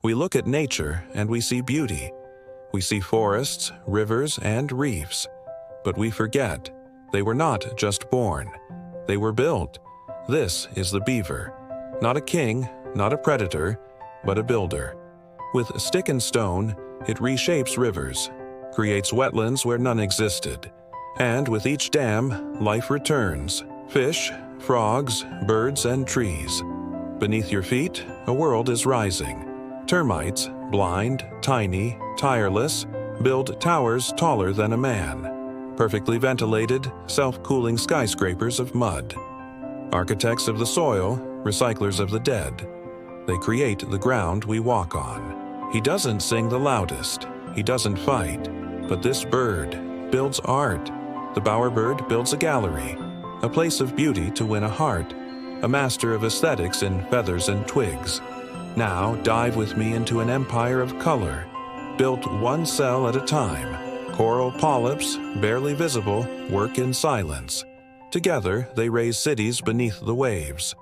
We look at nature and we see beauty. We see forests, rivers, and reefs. But we forget, they were not just born. They were built. This is the beaver. Not a king, not a predator, but a builder. With stick and stone, it reshapes rivers, creates wetlands where none existed. And with each dam, life returns. Fish, frogs, birds, and trees. Beneath your feet, a world is rising. Termites, blind, tiny, tireless, build towers taller than a man. Perfectly ventilated, self-cooling skyscrapers of mud. Architects of the soil, recyclers of the dead. They create the ground we walk on. He doesn't sing the loudest. He doesn't fight. But this bird builds art. The bowerbird builds a gallery, a place of beauty to win a heart, a master of aesthetics in feathers and twigs. Now dive with me into an empire of color, built one cell at a time. Coral polyps, barely visible, work in silence. Together, they raise cities beneath the waves,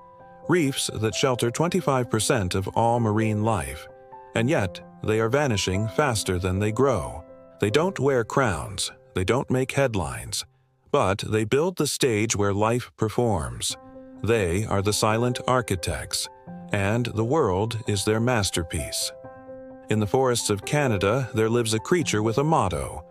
reefs that shelter 25% of all marine life. And yet, they are vanishing faster than they grow. They don't wear crowns, they don't make headlines, but they build the stage where life performs. They are the silent architects, and the world is their masterpiece. In the forests of Canada, there lives a creature with a motto.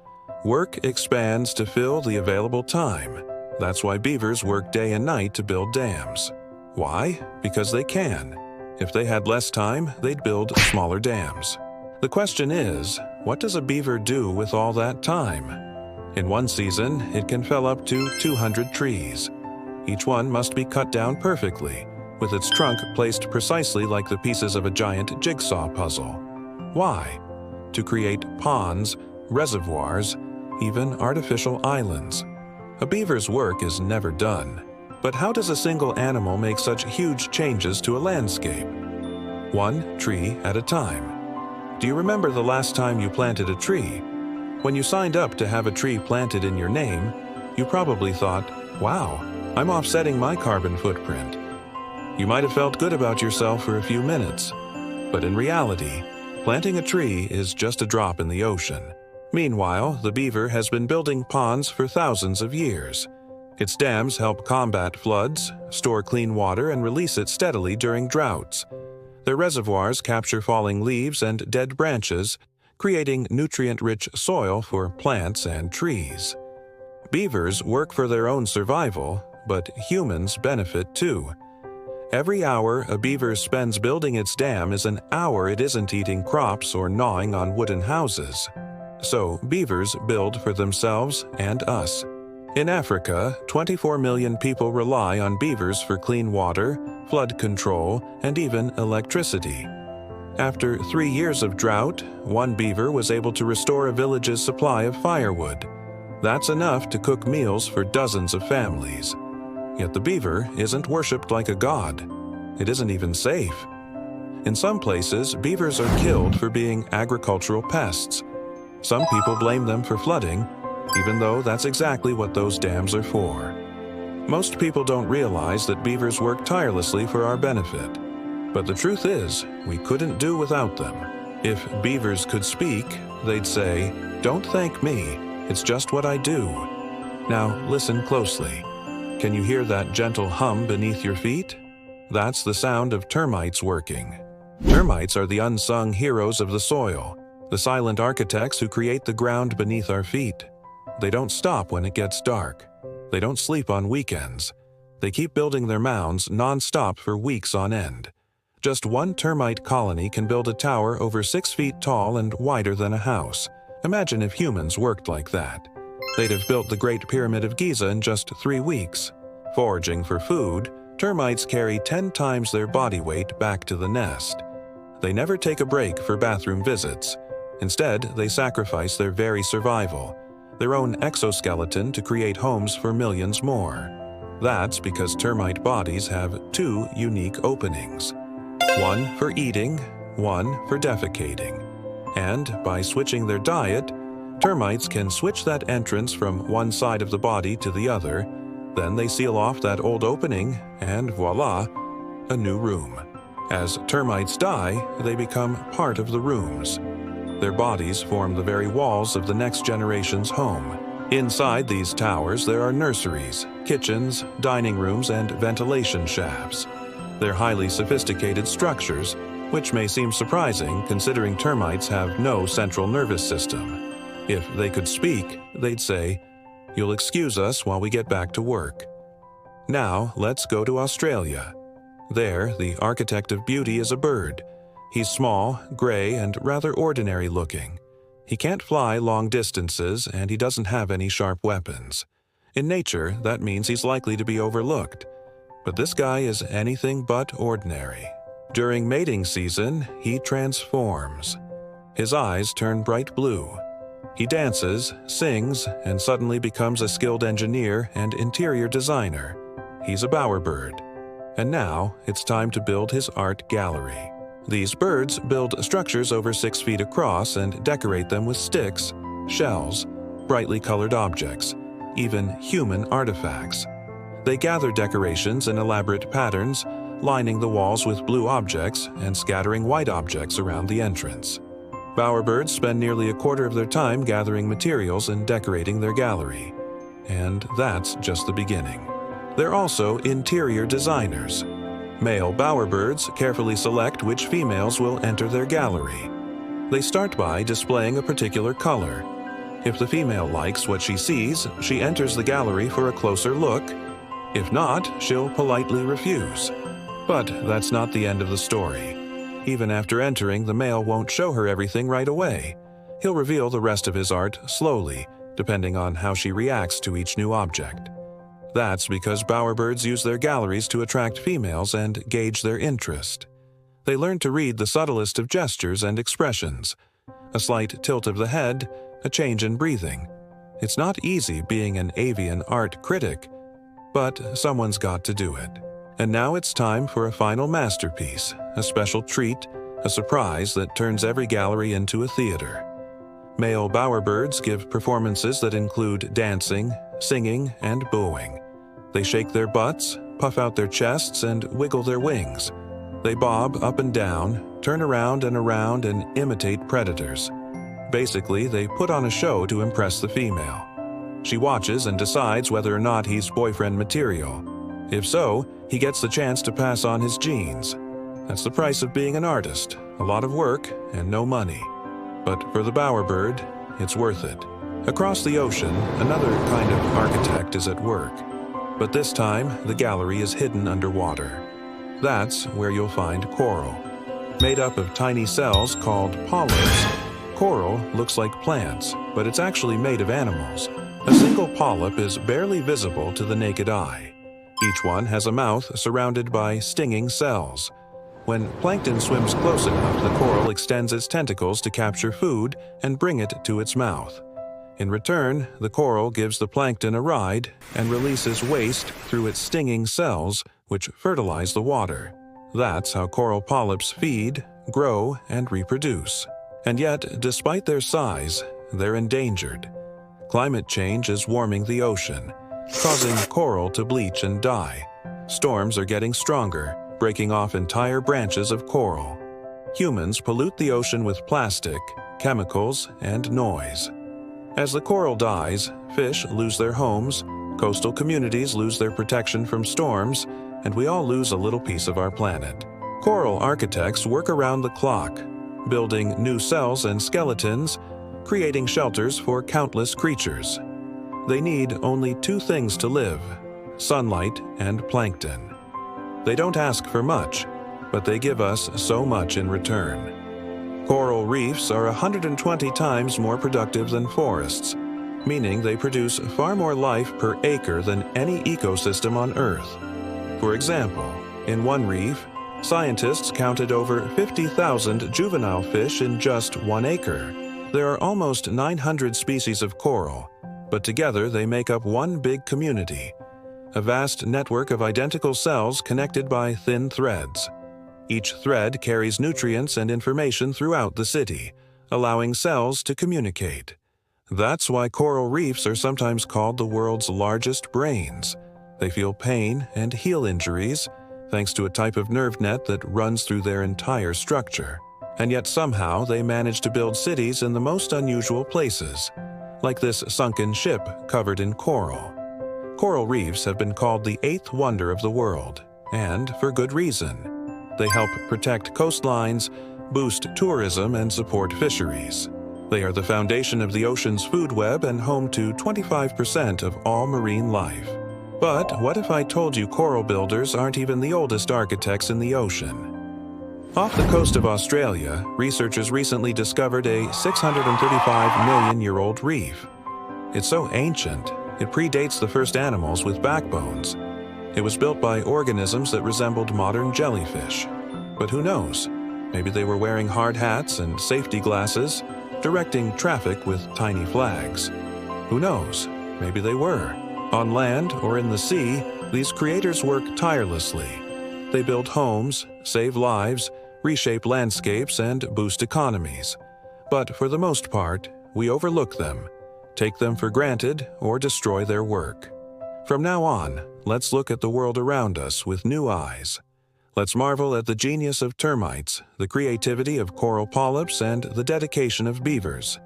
Work expands to fill the available time. That's why beavers work day and night to build dams. Why? Because they can. If they had less time, they'd build smaller dams. The question is, what does a beaver do with all that time? In one season, it can fell up to 200 trees. Each one must be cut down perfectly, with its trunk placed precisely like the pieces of a giant jigsaw puzzle. Why? To create ponds, reservoirs, even artificial islands. A beaver's work is never done. But how does a single animal make such huge changes to a landscape? One tree at a time. Do you remember the last time you planted a tree? When you signed up to have a tree planted in your name, you probably thought, wow, I'm offsetting my carbon footprint. You might have felt good about yourself for a few minutes, but in reality, planting a tree is just a drop in the ocean. Meanwhile, the beaver has been building ponds for thousands of years. Its dams help combat floods, store clean water, and release it steadily during droughts. Their reservoirs capture falling leaves and dead branches, creating nutrient-rich soil for plants and trees. Beavers work for their own survival, but humans benefit too. Every hour a beaver spends building its dam is an hour it isn't eating crops or gnawing on wooden houses. So beavers build for themselves and us. In Africa, 24 million people rely on beavers for clean water, flood control, and even electricity. After 3 years of drought, one beaver was able to restore a village's supply of firewood. That's enough to cook meals for dozens of families. Yet the beaver isn't worshipped like a god. It isn't even safe. In some places, beavers are killed for being agricultural pests. Some people blame them for flooding, even though that's exactly what those dams are for. Most people don't realize that beavers work tirelessly for our benefit. But the truth is, we couldn't do without them. If beavers could speak, they'd say, "Don't thank me, it's just what I do." Now listen closely. Can you hear that gentle hum beneath your feet? That's the sound of termites working. Termites are the unsung heroes of the soil, the silent architects who create the ground beneath our feet. They don't stop when it gets dark. They don't sleep on weekends. They keep building their mounds non-stop for weeks on end. Just one termite colony can build a tower over 6 feet tall and wider than a house. Imagine if humans worked like that. They'd have built the Great Pyramid of Giza in just 3 weeks. Foraging for food, termites carry 10 times their body weight back to the nest. They never take a break for bathroom visits. Instead, they sacrifice their very survival, their own exoskeleton, to create homes for millions more. That's because termite bodies have 2 unique openings. One for eating, one for defecating. And by switching their diet, termites can switch that entrance from one side of the body to the other. Then they seal off that old opening, and voila, a new room. As termites die, they become part of the rooms. Their bodies form the very walls of the next generation's home. Inside these towers, there are nurseries, kitchens, dining rooms, and ventilation shafts. They're highly sophisticated structures, which may seem surprising considering termites have no central nervous system. If they could speak, they'd say, "You'll excuse us while we get back to work." Now, let's go to Australia. There, the architect of beauty is a bird. He's small, gray, and rather ordinary looking. He can't fly long distances, and he doesn't have any sharp weapons. In nature, that means he's likely to be overlooked. But this guy is anything but ordinary. During mating season, he transforms. His eyes turn bright blue. He dances, sings, and suddenly becomes a skilled engineer and interior designer. He's a bowerbird. And now, it's time to build his art gallery. These birds build structures over 6 feet across and decorate them with sticks, shells, brightly colored objects, even human artifacts. They gather decorations in elaborate patterns, lining the walls with blue objects and scattering white objects around the entrance. Bowerbirds spend nearly a quarter of their time gathering materials and decorating their gallery. And that's just the beginning. They're also interior designers. Male bowerbirds carefully select which females will enter their gallery. They start by displaying a particular color. If the female likes what she sees, she enters the gallery for a closer look. If not, she'll politely refuse. But that's not the end of the story. Even after entering, the male won't show her everything right away. He'll reveal the rest of his art slowly, depending on how she reacts to each new object. That's because bowerbirds use their galleries to attract females and gauge their interest. They learn to read the subtlest of gestures and expressions. A slight tilt of the head, a change in breathing. It's not easy being an avian art critic, but someone's got to do it. And now it's time for a final masterpiece, a special treat, a surprise that turns every gallery into a theater. Male bowerbirds give performances that include dancing, singing, and booing. They shake their butts, puff out their chests, and wiggle their wings. They bob up and down, turn around and imitate predators. Basically, they put on a show to impress the female. She watches and decides whether or not he's boyfriend material. If so, he gets the chance to pass on his genes. That's the price of being an artist, a lot of work and no money. But for the bowerbird, it's worth it. Across the ocean, another kind of architect is at work. But this time, the gallery is hidden underwater. That's where you'll find coral. Made up of tiny cells called polyps, coral looks like plants, but it's actually made of animals. A single polyp is barely visible to the naked eye. Each one has a mouth surrounded by stinging cells. When plankton swims close enough, the coral extends its tentacles to capture food and bring it to its mouth. In return, the coral gives the plankton a ride and releases waste through its stinging cells, which fertilize the water. That's how coral polyps feed, grow, and reproduce. And yet, despite their size, they're endangered. Climate change is warming the ocean, causing coral to bleach and die. Storms are getting stronger, breaking off entire branches of coral. Humans pollute the ocean with plastic, chemicals, and noise. As the coral dies, fish lose their homes, coastal communities lose their protection from storms, and we all lose a little piece of our planet. Coral architects work around the clock, building new cells and skeletons, creating shelters for countless creatures. They need only 2 things to live: sunlight and plankton. They don't ask for much, but they give us so much in return. Coral reefs are 120 times more productive than forests, meaning they produce far more life per acre than any ecosystem on Earth. For example, in one reef, scientists counted over 50,000 juvenile fish in just 1 acre. There are almost 900 species of coral, but together they make up one big community, a vast network of identical cells connected by thin threads. Each thread carries nutrients and information throughout the city, allowing cells to communicate. That's why coral reefs are sometimes called the world's largest brains. They feel pain and heal injuries, thanks to a type of nerve net that runs through their entire structure. And yet somehow they manage to build cities in the most unusual places, like this sunken ship covered in coral. Coral reefs have been called the eighth wonder of the world, and for good reason. They help protect coastlines, boost tourism, and support fisheries. They are the foundation of the ocean's food web and home to 25% of all marine life. But what if I told you coral builders aren't even the oldest architects in the ocean? Off the coast of Australia, researchers recently discovered a 635-million-year-old reef. It's so ancient, it predates the first animals with backbones. It was built by organisms that resembled modern jellyfish. But who knows? Maybe they were wearing hard hats and safety glasses, directing traffic with tiny flags. Who knows? Maybe they were. On land or in the sea, these creators work tirelessly. They build homes, save lives, reshape landscapes, and boost economies. But for the most part, we overlook them, take them for granted, or destroy their work. From now on, let's look at the world around us with new eyes. Let's marvel at the genius of termites, the creativity of coral polyps, and the dedication of beavers.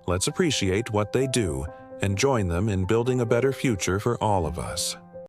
Let's appreciate what they do and join them in building a better future for all of us.